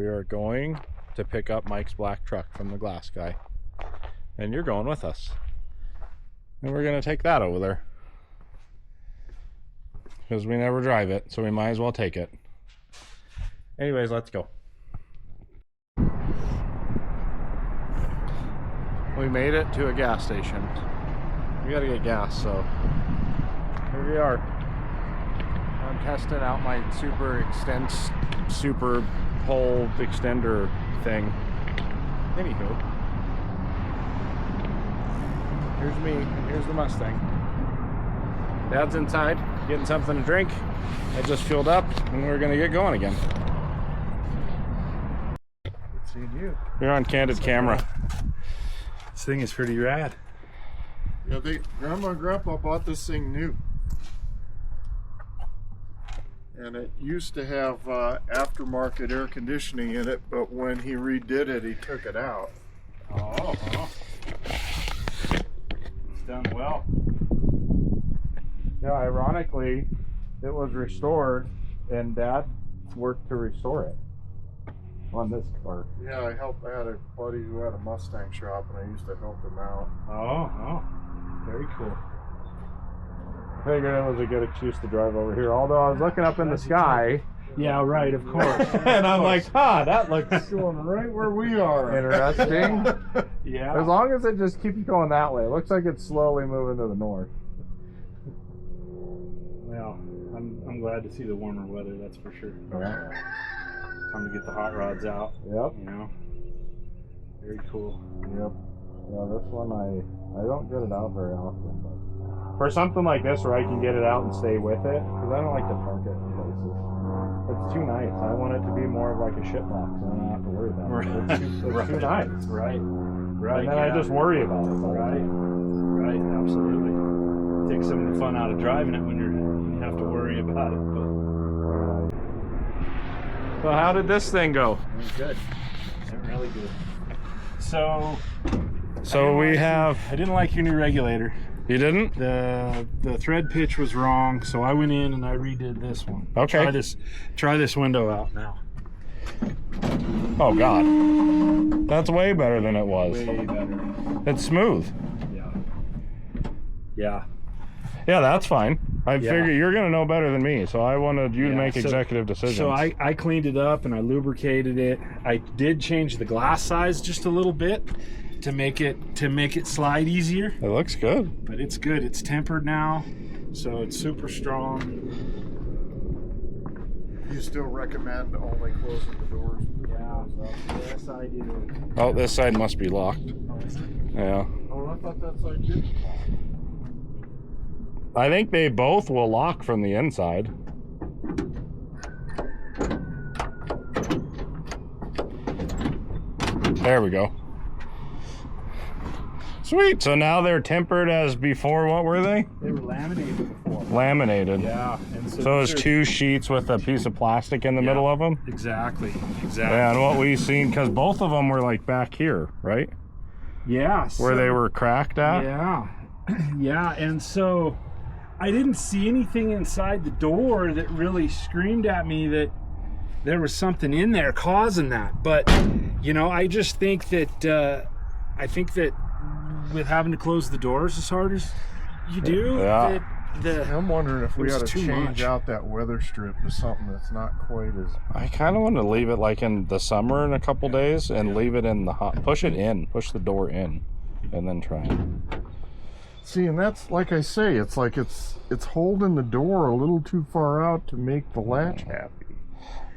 We are going to pick up Mike's black truck from the glass guy. And you're going with us. And we're going to take that over there. Because we never drive it, so we might as well take it. Anyways, let's go. We made it to a gas station. We gotta get gas, so here we are. I'm testing out my super pole extender thing. Anywho, here's me and here's the Mustang. Dad's inside getting something to drink. I just fueled up and we're gonna get going again. Good seeing you. You're on candid camera. This thing is pretty rad. Yeah, Grandma and Grandpa bought this thing new. And it used to have aftermarket air conditioning in it, but when he redid it, he took it out. Oh, it's done well. Yeah, ironically, it was restored and Dad worked to restore it on this car. Yeah, I had a buddy who had a Mustang shop and I used to help him out. Oh, very cool. Figured it was a good excuse to drive over here, although I was looking up in the sky. Yeah, right, of course. And I'm like, that looks Going right where we are. interesting. Yeah. As long as it just keeps going that way. It looks like it's slowly moving to the north. Well, I'm glad to see the warmer weather, that's for sure. Yeah. Time to get the hot rods out. Yep. You know? Very cool. Yep. Yeah, this one I don't get it out very often, but for something like this where I can get it out and stay with it, because I don't like to park it in places. It's too nice. I want it to be more of like a shit box, and I don't have to worry about it. It's too nice. Right. And then I just worry about it. Right, absolutely. Take some of the fun out of driving it when you have to worry about it. But So how did this thing go? good. Really good. So I didn't like your new regulator. You didn't? The thread pitch was wrong, so I went in and I redid this one. Okay. Try this window out now. Oh God. That's way better than it was. Way better. It's smooth. Yeah. Yeah, that's fine. I figure you're going to know better than me, so I wanted you to make executive decisions. So I cleaned it up and I lubricated it. I did change the glass size just a little bit to make it slide easier. It looks good. But it's good. It's tempered now, so it's super strong. You still recommend only closing the doors? Yeah. Yes, I do. Oh, this side must be locked. Yeah. Oh, I thought that side did. I think they both will lock from the inside. There we go. Sweet. So now they're tempered as before. What were they? They were laminated before. Laminated. Yeah. And So it's two sheets with a piece of plastic in the middle of them? Exactly. Yeah, and what we've seen, because both of them were like back here, right? Yeah. Where they were cracked at? Yeah. Yeah, and so I didn't see anything inside the door that really screamed at me that there was something in there causing that. But, you know, I just think that, with having to close the doors as hard as you do, I'm wondering if we ought to too change much. out that weather strip to something that's not quite as... I kind of want to leave it like in the summer in a couple days and leave it in the hot. Push the door in, and then try it. See, and that's like I say, it's like it's holding the door a little too far out to make the latch happy.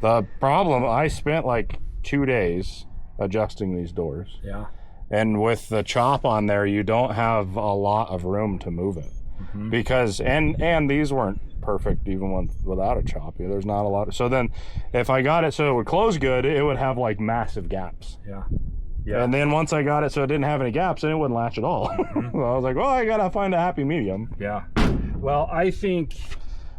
The problem, I spent like 2 days adjusting these doors. Yeah. And with the chop on there, you don't have a lot of room to move it. Mm-hmm. Because, and these weren't perfect even without a chop. There's not a lot. So then if I got it so it would close good, it would have like massive gaps. Yeah. Yeah. And then once I got it so it didn't have any gaps, then it wouldn't latch at all. Mm-hmm. So I was like, well, I gotta find a happy medium. Yeah. Well, I think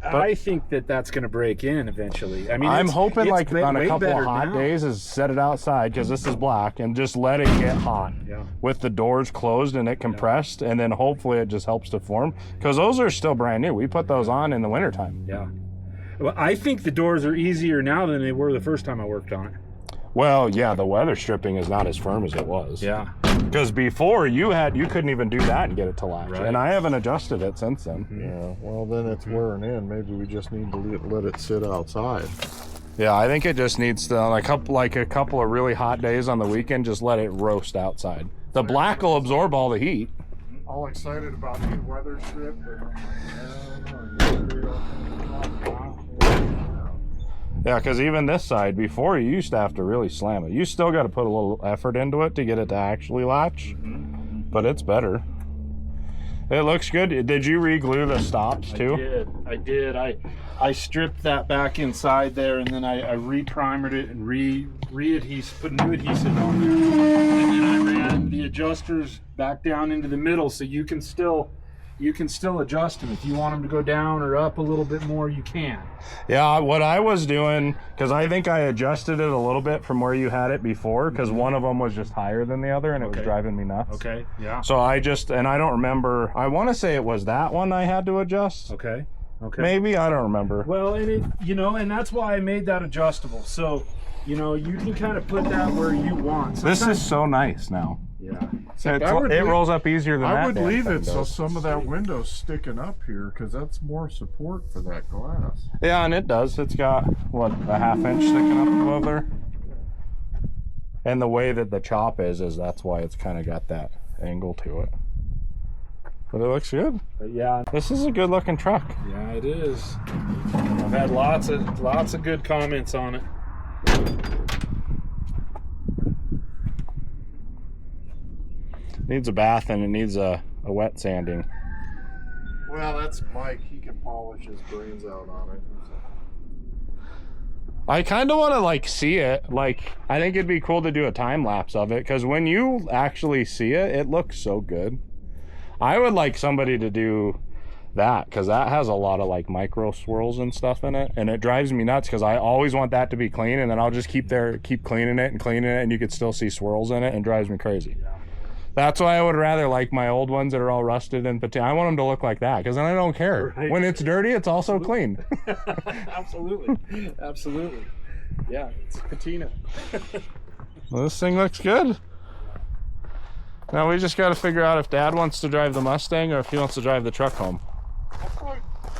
that that's going to break in eventually. I mean, I'm hoping like on a way couple of better hot now. days is set it outside because this is black and just let it get hot with the doors closed and it compressed, and then hopefully it just helps to form, because those are still brand new. We put those on in the wintertime. Yeah. Well, I think the doors are easier now than they were the first time I worked on it. Well, yeah, the weather stripping is not as firm as it was. Yeah. Because before you couldn't even do that and get it to latch. Right. And I haven't adjusted it since then. Yeah, well, then it's wearing in. Maybe we just need to let it sit outside. Yeah, I think it just needs to, like a couple of really hot days on the weekend, just let it roast outside. The black will absorb all the heat. All excited about new weather strip. Yeah, because even this side, before you used to have to really slam it. You still got to put a little effort into it to get it to actually latch, but it's better. It looks good. Did you re-glue the stops too? I did. I stripped that back inside there, and then I re-primered it and put new adhesive on there. And then I ran the adjusters back down into the middle, so you can still adjust them. If you want them to go down or up a little bit more, you can. Yeah, what I was doing, because I think I adjusted it a little bit from where you had it before, because one of them was just higher than the other, and it was driving me nuts. Okay, yeah. So I don't remember, I want to say it was that one I had to adjust. Okay. Maybe, I don't remember. Well, and and that's why I made that adjustable. So, you can kind of put that where you want. This is so nice now. Yeah. It rolls up easier than that. I would leave it so does. some of that window's sticking up here, because that's more support for that glass. Yeah, and it does. It's got, what, a half-inch sticking up above there? And the way that the chop is that's why it's kind of got that angle to it. But it looks good. But yeah. This is a good-looking truck. Yeah, it is. I've had lots of good comments on it. Needs a bath and it needs a wet sanding. Well, that's Mike. He can polish his brains out on it. I kind of want to see it. I think it'd be cool to do a time lapse of it, because when you actually see it, it looks so good. I would like somebody to do that, because that has a lot of micro swirls and stuff in it, and it drives me nuts because I always want that to be clean, and then I'll just keep cleaning it, and you could still see swirls in it, and it drives me crazy. Yeah. That's why I would rather my old ones that are all rusted and patina. I want them to look like that, because then I don't care. Right. When it's dirty, it's also clean. Absolutely. Yeah, it's patina. Well, this thing looks good. Now we just got to figure out if Dad wants to drive the Mustang or if he wants to drive the truck home.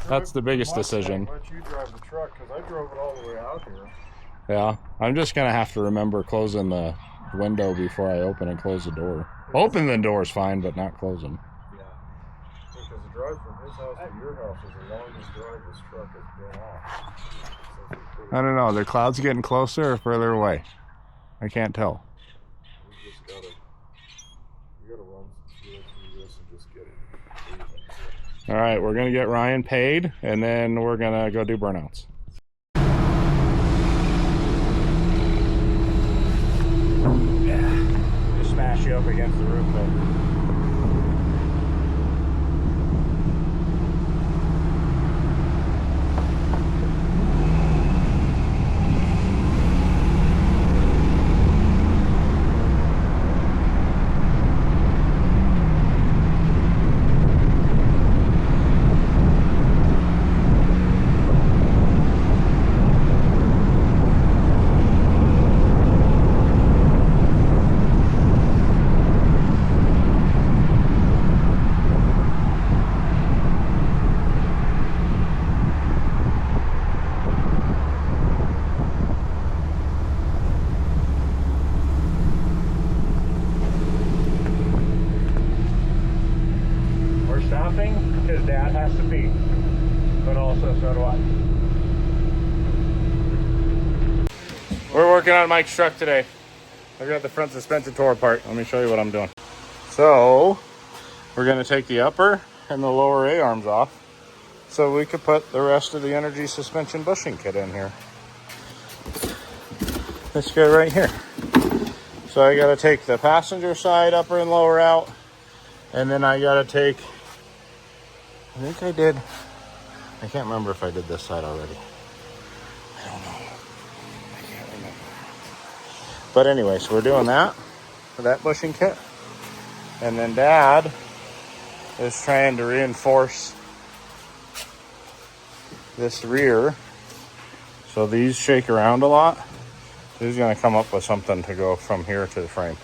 That's the biggest decision. Let you drive the truck, because I drove it all the way out here. Yeah, I'm just gonna have to remember closing the window before I open and close the door. Open the door is fine, but not close them. Yeah, because the drive from his house to your house is the longest drive this truck has been on. I don't know. The clouds getting closer or further away? I can't tell. We just gotta run through this and just get it. All right, we're gonna get Ryan paid, and then we're gonna go do burnouts. Yeah, just smash you up against the roof there. Because Dad has to pee, but also so do I. We're working on Mike's truck today. I got the front suspension tore apart. Let me show you what I'm doing. So we're going to take the upper and the lower A-arms off so we could put the rest of the energy suspension bushing kit in here. This guy right here. So I got to take the passenger side upper and lower out, and then I got to take, I think I did, I can't remember if I did this side already. I don't know. I can't remember. But anyway, so we're doing that for that bushing kit. And then Dad is trying to reinforce this rear. So these shake around a lot. He's gonna come up with something to go from here to the frame.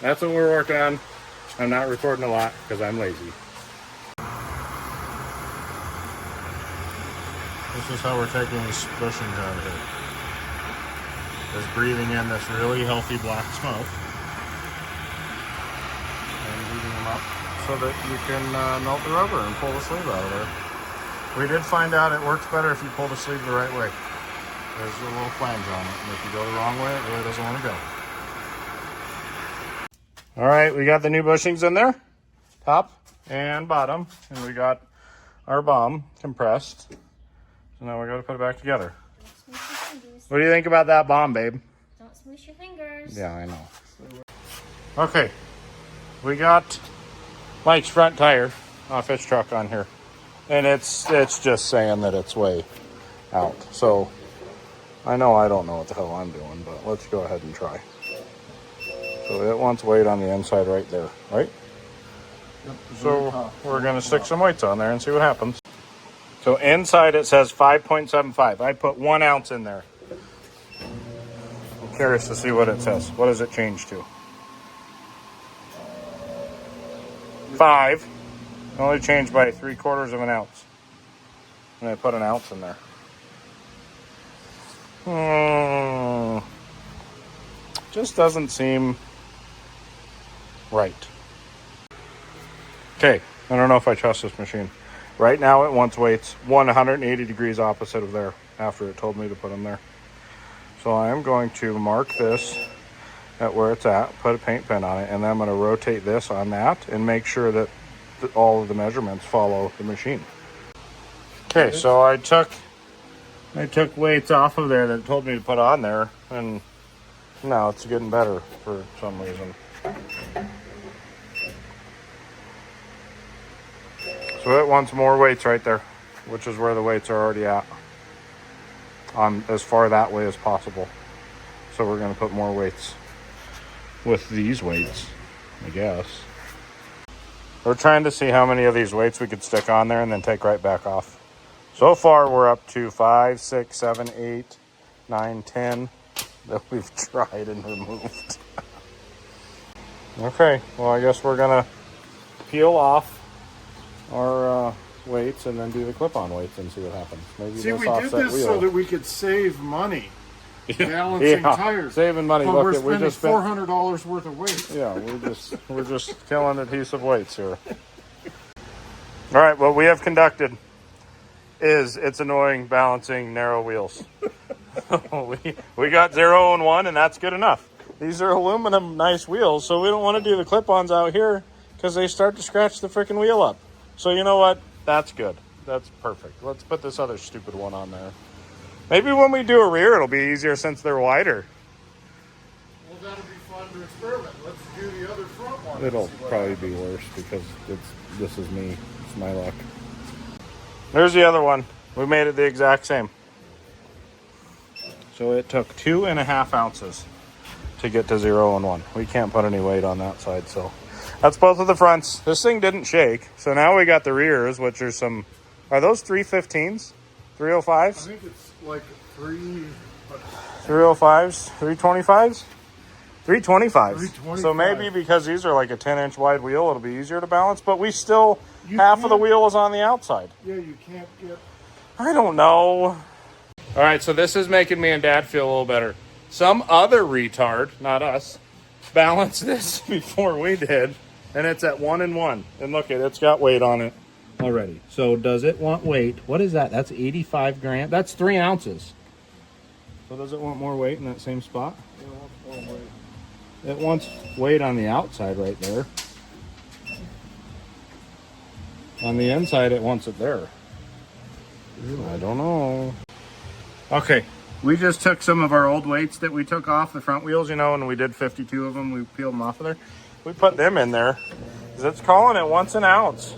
That's what we're working on. I'm not recording a lot because I'm lazy. This is how we're taking these bushings out of here. Just breathing in this really healthy black smoke. And heating them up so that you can melt the rubber and pull the sleeve out of there. We did find out it works better if you pull the sleeve the right way. There's a little flange on it, and if you go the wrong way, it really doesn't want to go. All right, we got the new bushings in there, top and bottom, and we got our bomb compressed. So now we got to put it back together. Don't smoosh your fingers. What do you think about that bomb, babe? Don't smoosh your fingers. Yeah, I know. Okay, we got Mike's front tire off his truck on here, and it's just saying that it's way out. So I know I don't know what the hell I'm doing, but let's go ahead and try. So it wants weight on the inside right there, right? Yep, So we're going to stick some weights on there and see what happens. So inside it says 5.75. I put 1 ounce in there. I'm curious to see what it says. What does it change to? 5. It only changed by 3/4 of an ounce. And I put an ounce in there. Just doesn't seem right. Okay, I don't know if I trust this machine. Right now it wants weights 180 degrees opposite of there after it told me to put them there. So I am going to mark this at where it's at, put a paint pen on it, and then I'm going to rotate this on that and make sure that all of the measurements follow the machine. Okay, so I took weights off of there that it told me to put on there, and now it's getting better for some reason. So it wants more weights right there, which is where the weights are already at. As far that way as possible. So we're going to put more weights with these weights, I guess. We're trying to see how many of these weights we could stick on there and then take right back off. So far we're up to 5, 6, 7, 8, 9, 10 that we've tried and removed. Okay, well I guess we're going to peel off our weights and then do the clip-on weights and see what happens. Maybe See, this we did offset this wheel. so that we could save money balancing tires. Saving money. But Look, we're we spending just spent $400 worth of weight. Yeah, we're just killing adhesive weights here. All right, what we have conducted is it's annoying balancing narrow wheels. we got 0 and 1, and that's good enough. These are aluminum nice wheels, so we don't want to do the clip-ons out here because they start to scratch the freaking wheel up. So you know what? That's good. That's perfect. Let's put this other stupid one on there. Maybe when we do a rear, it'll be easier since they're wider. Well, that'll be fun to experiment. Let's do the other front one. It'll probably be worse because this is me. It's my luck. There's the other one. We made it the exact same. So it took 2.5 ounces to get to 0 and 1. We can't put any weight on that side, so that's both of the fronts. This thing didn't shake, so now we got the rears, which are some. Are those 315s? 305s? I think it's like 305s? 325s? 325s. So maybe because these are like a 10-inch wide wheel, it'll be easier to balance, but we still, half of the wheel is on the outside. Yeah, you can't get... I don't know. All right, so this is making me and Dad feel a little better. Some other retard, not us, balanced this before we did, and it's at 1 and 1. And look, it's got weight on it already. So does it want weight? What is that? That's 85 grams. That's 3 ounces. So does it want more weight in that same spot? It wants weight on the outside right there. On the inside, it wants it there. I don't know. Okay, we just took some of our old weights that we took off the front wheels, you know, and we did 52 of them. We peeled them off of there. We put them in there because it's calling it once an ounce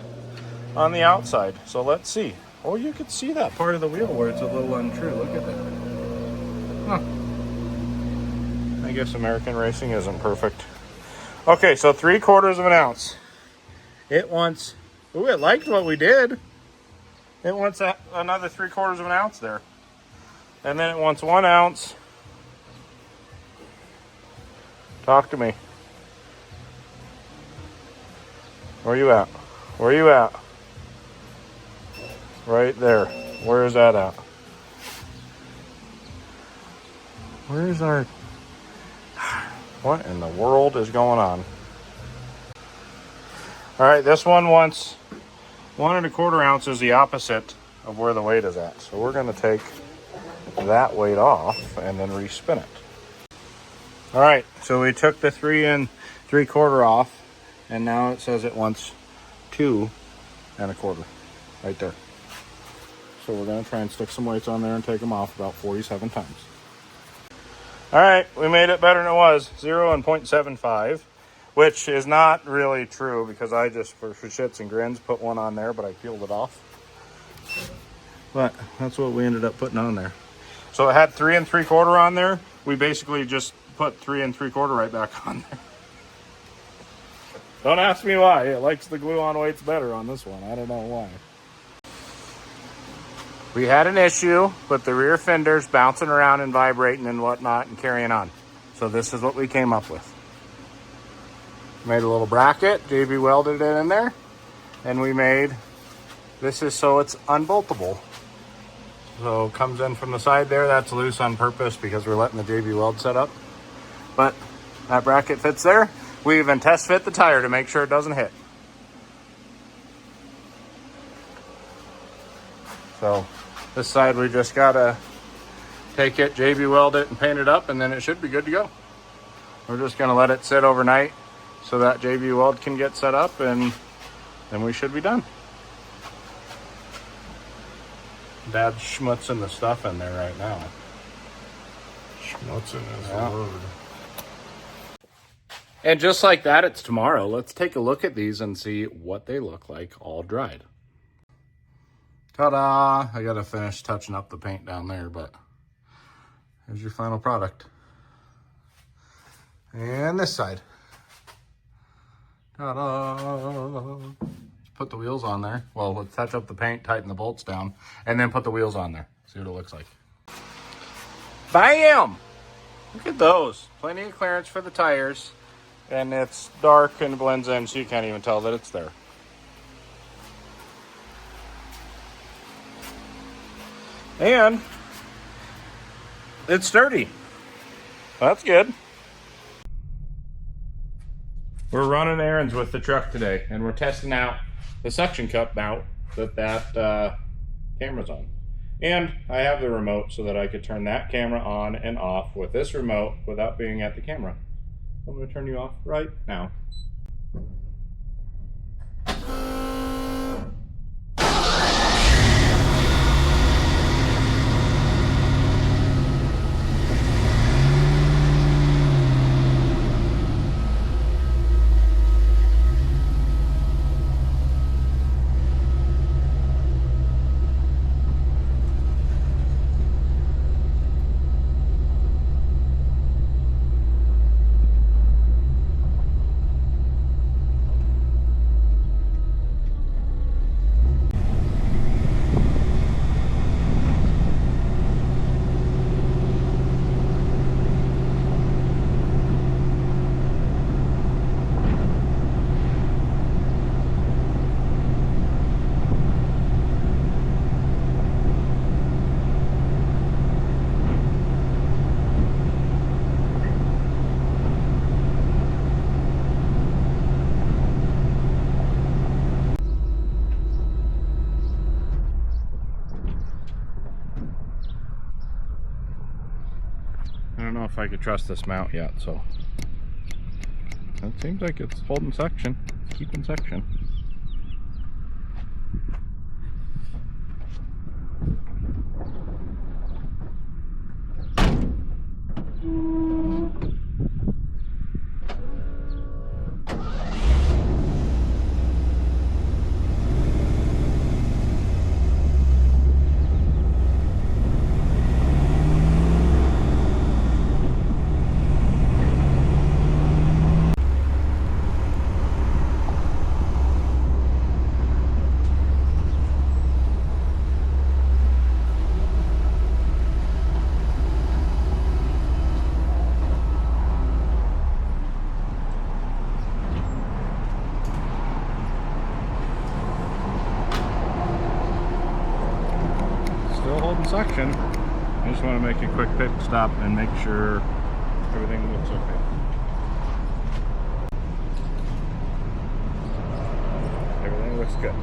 on the outside. So let's see. Oh, you could see that part of the wheel where it's a little untrue. Look at that. Huh. I guess American racing isn't perfect. Okay, so 3/4 of an ounce. It wants, ooh, it liked what we did. It wants another 3/4 of an ounce there. And then it wants 1 ounce Talk to me. Where you at? Where you at? Right there. Where is that at? Where is our... What in the world is going on? Alright, this one wants 1¼ ounces, the opposite of where the weight is at. So we're going to take that weight off and then respin it. Alright, so we took the 3 3/4 off, and now it says it wants 2 1/4 right there. So we're going to try and stick some weights on there and take them off about 47 times. Alright, we made it better than it was. 0 and 0.75, which is not really true because I just, for shits and grins, put one on there, but I peeled it off. But that's what we ended up putting on there. So it had 3 3/4 on there. We basically just put 3 3/4 right back on there. Don't ask me why. It likes the glue-on weights better on this one. I don't know why. We had an issue with the rear fenders bouncing around and vibrating and whatnot and carrying on. So this is what we came up with. Made a little bracket. JB welded it in there. And we made, this is so it's unboltable. So it comes in from the side there. That's loose on purpose because we're letting the JB weld set up. But that bracket fits there. We even test fit the tire to make sure it doesn't hit. So this side we just gotta take it, JB weld it, and paint it up, and then it should be good to go. We're just gonna let it sit overnight so that JB weld can get set up, and then we should be done. Dad's schmutzing the stuff in there right now. Schmutzing is Yeah. the word. And just like that, it's tomorrow. Let's take a look at these and see what they look like all dried. Ta-da! I gotta finish touching up the paint down there, but here's your final product. And this side. Ta-da! Let's put the wheels on there. Well, let's touch up the paint, tighten the bolts down, and then put the wheels on there. See what it looks like. Bam! Look at those. Plenty of clearance for the tires. And it's dark and blends in, so you can't even tell that it's there. And it's sturdy. That's good. We're running errands with the truck today, and we're testing out the suction cup mount that camera's on. And I have the remote so that I could turn that camera on and off with this remote without being at the camera. I'm going to turn you off right now. I don't know if I could trust this mount yet, so it seems like it's holding section, it's keeping section. section. I just want to make a quick pit stop and make sure everything looks okay. Everything looks good.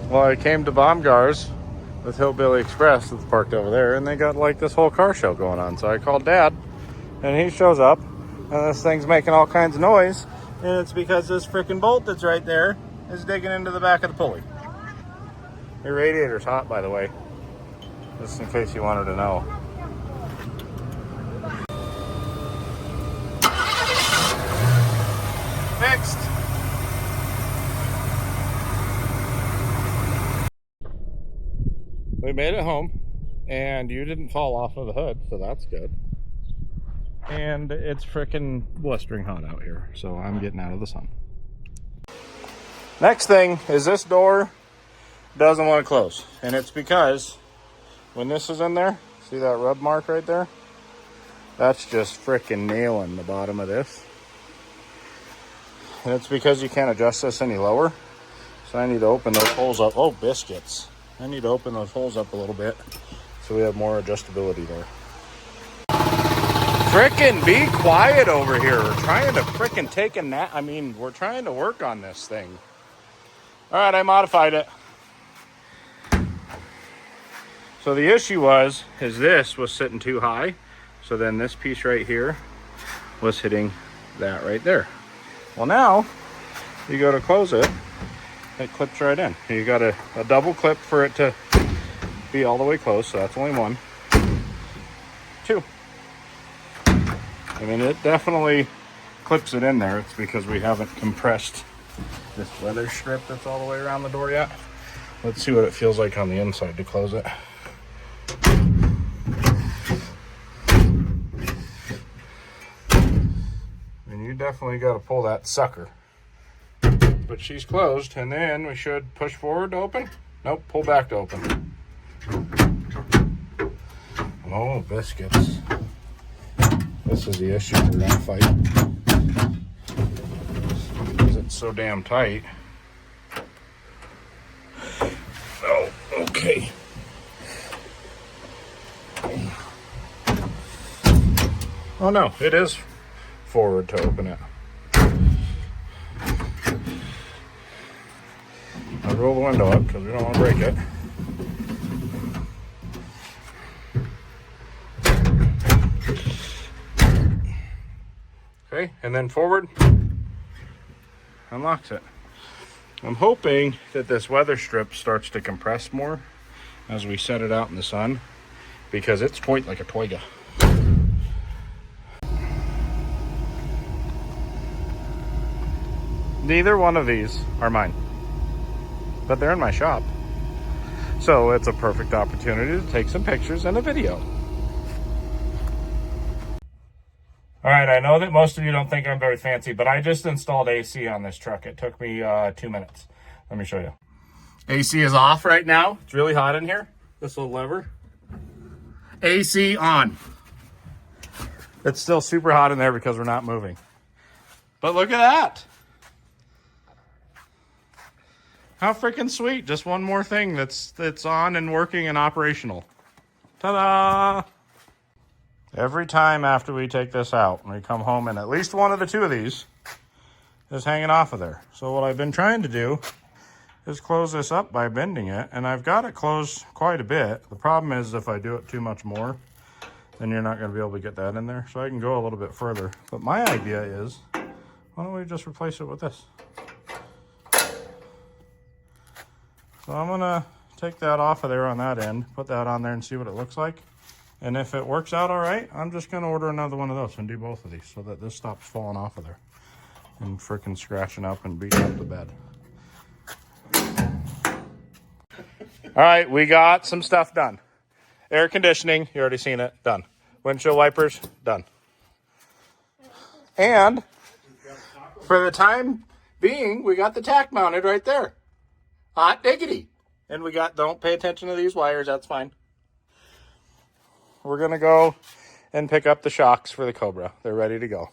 Well, I came to Baumgar's with Hillbilly Express that's parked over there, and they got like this whole car show going on. So I called Dad, and he shows up, and this thing's making all kinds of noise, and it's because this freaking bolt that's right there is digging into the back of the pulley. Your radiator's hot, by the way, just in case you wanted to know. Fixed. We made it home, and you didn't fall off of the hood, so that's good. And it's freaking blistering hot out here, so I'm getting out of the sun. Next thing is this door doesn't want to close, and it's because when this is in there, see that rub mark right there? That's just freaking nailing the bottom of this. And it's because you can't adjust this any lower, so I need to open those holes up. Oh, biscuits. I need to open those holes up a little bit so we have more adjustability there. Frickin' be quiet over here. We're trying to frickin' take a nap. I mean, we're trying to work on this thing. All right, I modified it. So the issue is this was sitting too high. So then this piece right here was hitting that right there. Well, now you go to close it. It clips right in. You got a double clip for it to be all the way closed, so that's only one. Two. I mean, it definitely clips it in there. It's because we haven't compressed this weather strip that's all the way around the door yet. Let's see what it feels like on the inside to close it. And you definitely got to pull that sucker. But she's closed, and then we should push forward to open. Nope, pull back to open. Oh, biscuits. This is the issue we're gonna fight. Because it's so damn tight. Oh, okay. Oh no, it is forward to open it. I'll roll the window up because we don't want to break it. Okay, and then forward, unlocks it. I'm hoping that this weather strip starts to compress more as we set it out in the sun, because it's quite like a toiga. Neither one of these are mine, but they're in my shop. So it's a perfect opportunity to take some pictures and a video. All right, I know that most of you don't think I'm very fancy, but I just installed AC on this truck. It took me 2 minutes. Let me show you. AC is off right now. It's really hot in here. This little lever. AC on. It's still super hot in there because we're not moving. But look at that. How freaking sweet. Just one more thing that's on and working and operational. Ta-da! Every time after we take this out, we come home and at least one of the two of these is hanging off of there. So what I've been trying to do is close this up by bending it, and I've got it closed quite a bit. The problem is if I do it too much more, then you're not going to be able to get that in there. So I can go a little bit further. But my idea is, why don't we just replace it with this? So I'm going to take that off of there on that end, put that on there and see what it looks like. And if it works out all right, I'm just going to order another one of those and do both of these so that this stops falling off of there and freaking scratching up and beating up the bed. All right, we got some stuff done. Air conditioning, you already seen it, done. Windshield wipers, done. And for the time being, we got the tack mounted right there. Hot diggity. And we got, don't pay attention to these wires, that's fine. We're gonna go and pick up the shocks for the Cobra. They're ready to go.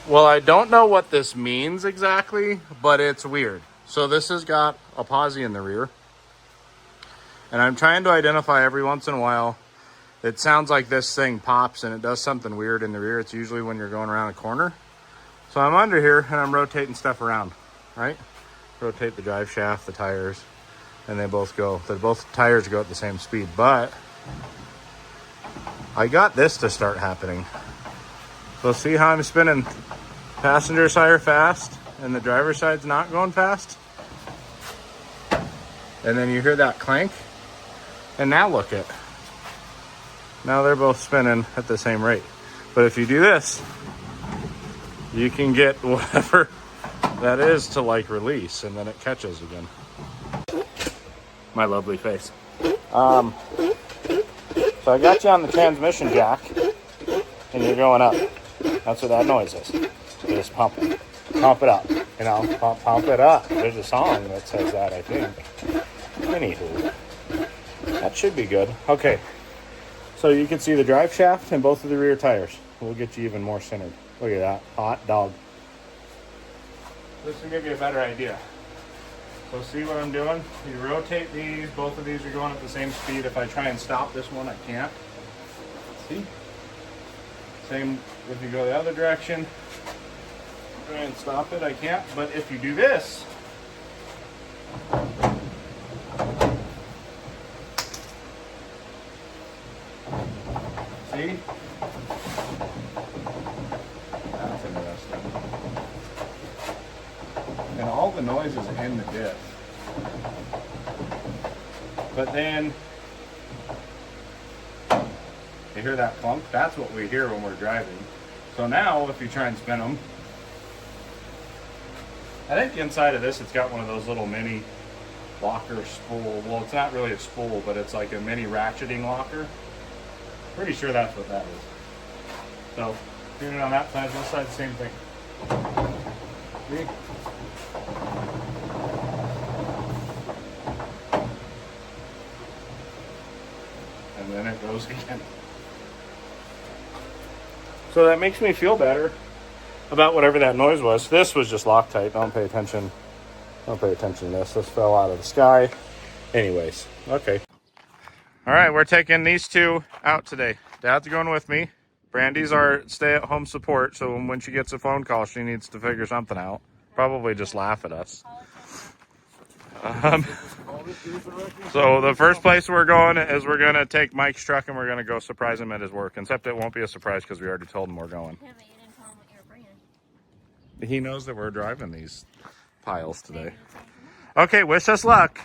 Well, I don't know what this means exactly, but it's weird. So this has got a posi in the rear. And I'm trying to identify every once in a while. It sounds like this thing pops and it does something weird in the rear. It's usually when you're going around a corner. So I'm under here and I'm rotating stuff around, right? Rotate the drive shaft, the tires, and they both go. Both tires go at the same speed, but I got this to start happening. So see how I'm spinning passenger side fast and the driver's side's not going fast? And then you hear that clank, and now look it. Now they're both spinning at the same rate. But if you do this, you can get whatever that is to like release, and then it catches again. My lovely face. So I got you on the transmission jack, and you're going up. That's what that noise is. You just pump it. Pump it up. You know, pump it up. There's a song that says that, I think. Anywho, that should be good. Okay, so you can see the drive shaft and both of the rear tires. We'll get you even more centered. Look at that. Hot dog. This will give you a better idea. So see what I'm doing? You rotate these. Both of these are going at the same speed. If I try and stop this one, I can't. See? Same if you go the other direction. Try and stop it, I can't. But if you do this, see? That's interesting. And all the noise is in the diff. But then you hear that clunk? That's what we hear when we're driving. So now if you try and spin them, I think inside of this it's got one of those little mini locker spool. Well, it's not really a spool, but it's like a mini ratcheting locker. Pretty sure that's what that is. So doing it on that side, this side, same thing. See? And then it goes again. So that makes me feel better about whatever that noise was. This was just Loctite. Don't pay attention. Don't pay attention to this. This fell out of the sky. Anyways, okay. All right, we're taking these two out today. Dad's going with me. Brandy's our stay-at-home support, so when she gets a phone call, she needs to figure something out. Probably just laugh at us. So the first place we're going is we're going to take Mike's truck and we're going to go surprise him at his work. Except it won't be a surprise because we already told him we're going. Yeah, but you didn't tell him what you were bringing. He knows that we're driving these piles today. Okay, wish us luck.